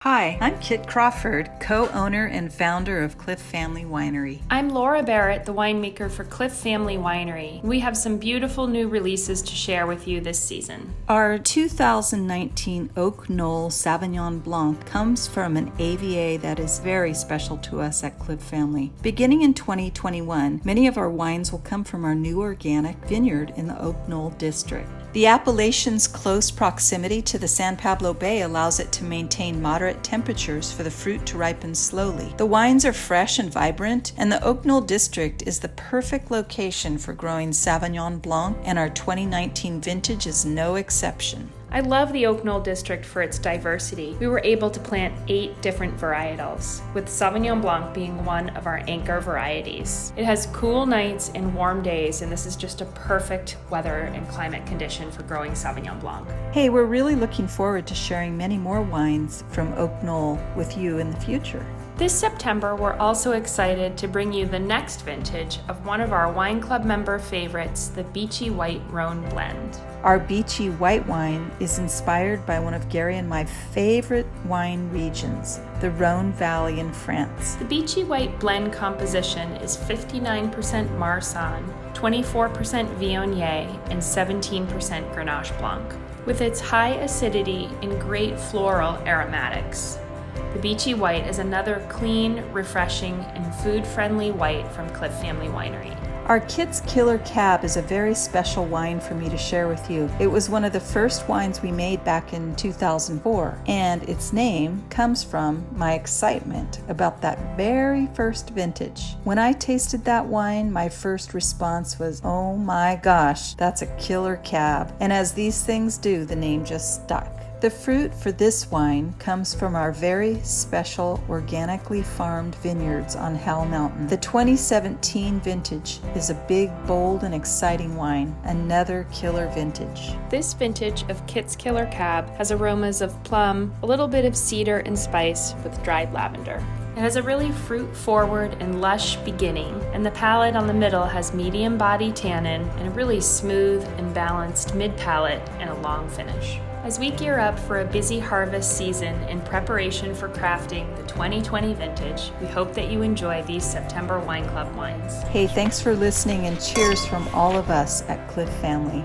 Hi, I'm Kit Crawford, co-owner and founder of Clif Family Winery. I'm Laura Barrett, the winemaker for Clif Family Winery. We have some beautiful new releases to share with you this season. Our 2019 Oak Knoll Sauvignon Blanc comes from an AVA that is very special to us at Clif Family. Beginning in 2021, many of our wines will come from our new organic vineyard in the Oak Knoll district. The appellation's close proximity to the San Pablo Bay allows it to maintain moderate temperatures for the fruit to ripen slowly. The wines are fresh and vibrant, and the Oak Knoll district is the perfect location for growing Sauvignon Blanc, and our 2019 vintage is no exception. I love the Oak Knoll district for its diversity. We were able to plant 8 different varietals, with Sauvignon Blanc being one of our anchor varieties. It has cool nights and warm days, and this is just a perfect weather and climate condition for growing Sauvignon Blanc. Hey, we're really looking forward to sharing many more wines from Oak Knoll with you in the future. This September, we're also excited to bring you the next vintage of one of our Wine Club member favorites, the Beachy White Rhone Blend. Our Beachy White wine is inspired by one of Gary and my favorite wine regions, the Rhone Valley in France. The Beachy White blend composition is 59% Marsanne, 24% Viognier, and 17% Grenache Blanc, with its high acidity and great floral aromatics. The Beachy White is another clean, refreshing, and food-friendly white from Clif Family Winery. Our Kit's Killer Cab is a very special wine for me to share with you. It was one of the first wines we made back in 2004, and its name comes from my excitement about that very first vintage. When I tasted that wine, my first response was, "Oh my gosh, that's a killer cab." And as these things do, the name just stuck. The fruit for this wine comes from our very special organically farmed vineyards on Howell Mountain. The 2017 vintage is a big, bold, and exciting wine, another killer vintage. This vintage of Kit's Killer Cab has aromas of plum, a little bit of cedar and spice with dried lavender. It has a really fruit-forward and lush beginning, and the palate on the middle has medium body tannin and a really smooth and balanced mid-palate and a long finish. As we gear up for a busy harvest season in preparation for crafting the 2020 vintage, we hope that you enjoy these September Wine Club wines. Hey, thanks for listening, and cheers from all of us at Clif Family.